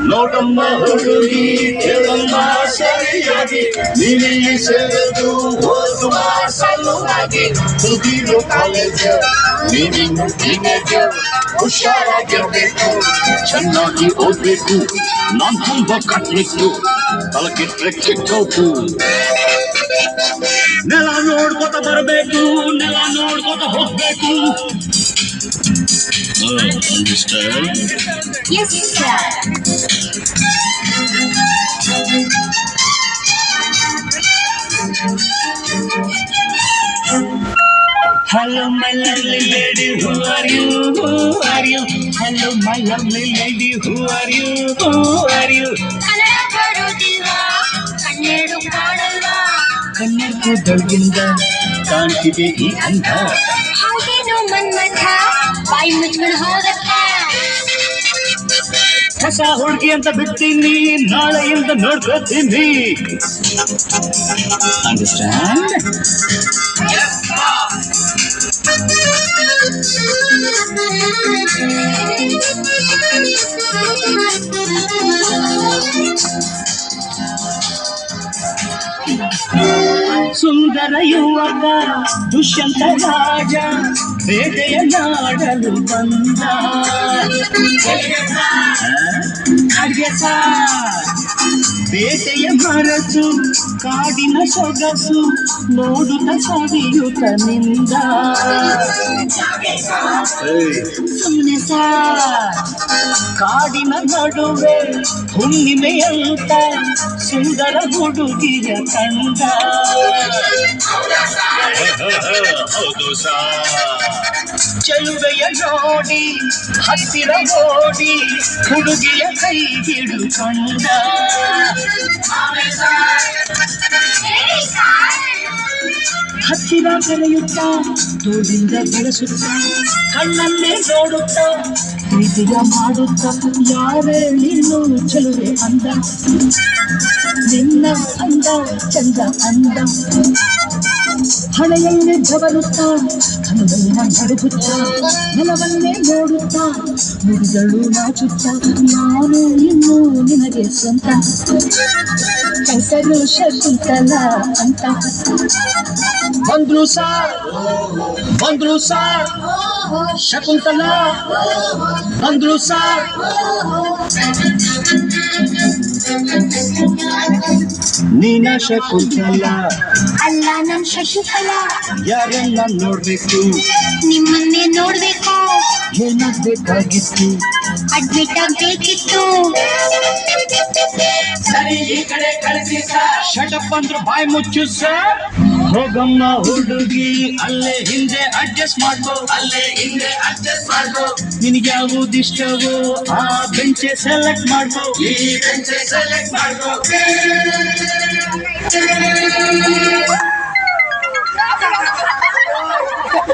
ನೋಡಮ್ಮ ಹುಡುಗಿ ಕೇಳಮ್ಮ ಸರಿಯಾಗಿ ನೀನಿಲ್ಲಿ ಸೇರಿದು ಓದುವ ಸಲುವಾಗಿ ಹುಡುಗಿರು ಕಾಲೇಜ್ ನೀನಿನ್ನು ಟೀನೇಜ್ ಹುಷಾರಾಗಿರ್ಬೇಕು ಚೆನ್ನಾಗಿ ಓದ್ಬೇಕು ನಾನ್ ತುಂಬ ಕಟ್ಲಿತ್ತು ತಲಕಿಟ್ರೆ ಕಿಟ್ಟೋಕು ನೆಲ ನೋಡ್ಕೊತ ಬರಬೇಕು ನೆಲ ನೋಡ್ಕೊತ ಹೋಗ್ಬೇಕು Understand? Yes, sir. Hello, my lovely lady, who are you? Who are you? Hello, my lovely lady, who are you? Who are you? Kannada ಬರುತ್ತಿಲ್ವಾ ಕಣ್ಣೆಡು ಕಾಡಲ್ವಾ ಕಣ್ಣೀರ್ ಕೂದಲಿಂದ ಕಾಣ್ತಿದೆ ಈ ಅಂಧ ಹಾಗೇನು ಮನ್ಮಥ ಬಾಯಿ ಮುಚ್ಕೊಂಡು ಹೋಗತ್ತ ಹೊಸ ಹುಡುಗಿ ಅಂತ ಬಿಡ್ತೀನಿ ನಾಳೆಯಿಂದ ನೋಡ್ಕೋತೀನಿ ಅಂಡರ್ಸ್ಟ್ಯಾಂಡ್ ಸುಂದರ ಯುವಕ ದುಷ್ಯಂತ ರಾಜ ಬೇಟೆಯ ನಾಡಲು ಬಂದ ಬೇಟೆಯ ಮರಸು ಕಾಡಿನ ಸೊಗಸು ನೋಡುತ್ತ ಸವಿಯುತ್ತ ನಿಂದ ಸುಮ್ಮನೆ ಕಾಡಿನ ನಡುವೆ ಹುಣ್ಣಿಮೆಯಂತ ಸುಂದರ ಹುಡುಗಿಯ ಕಂಡ ಹೌದು ಸಾ ಚೆಲುವೆಯ ನೋಡಿ ಹತ್ತಿರ ಓಡಿ ಹುಡುಗಿಯ ಕೈ ಹಿಡುಕೊಂಡ ಹತ್ತಿರ ಕರೆಯುತ್ತ ತೋಳಿಂದ ಬೆಳೆಸುತ್ತ ಕಣ್ಣನ್ನೇ ನೋಡುತ್ತ ಪ್ರೀತಿಯ ಮಾಡುತ್ತ ಯಾರೇ ನೀನು ಚೆಲುವೆ ಅಂದ ನಿನ್ನ ಅಂದ ಚಂದ ಅಂದ ಹಣೆಯನ್ನೇ ಜವರುತ್ತ ಕನವನ್ನ ನಡುಗುತ್ತ ನೆಲವನ್ನೇ ನೋಡುತ್ತ ನುಡಿಗಳು ನಾಚುತ್ತ ನಾನು ಇನ್ನು ನಿನಗೆ ಸ್ವಂತ ಹೆಸರು ಶಕುಂತಲ ಅಂತ ಬಂದ್ರು ಸಾರ್ ಶಕುಂತಲ ಬಂದ್ರು ಸಾರ್ ನೀನ ಶಕುಂತಲ ಅಲ್ಲ ನನ್ ಶಶಿಕಲಾ ಯಾರನ್ನ ನೋಡ್ಬೇಕು ನಿಮ್ಮನ್ನೇ ನೋಡ್ಬೇಕು ಏನಾಗ್ಬೇಕಾಗಿತ್ತು ಅಡ್ಮಿಟ್ ಆಗ್ಬೇಕಿತ್ತು ಸರಿ ಈ ಕಡೆ ಕಳಿಸಿ ಸರ್ ಶಟಪ್ ಅಂದ್ರು ಬಾಯಿ ಮುಚ್ಚು ಸರ್ ಹೋಗಮ್ಮ ಹುಡುಗಿ ಅಲ್ಲೇ ಹಿಂದೆ ಅಡ್ಜಸ್ಟ್ ಮಾಡ್ಕೋ ನಿನಗೆ ಯಾವ್ದು ಇಷ್ಟವೋ ಆ ಬೆಂಚೆ ಸೆಲೆಕ್ಟ್ ಮಾಡ್ಕೋ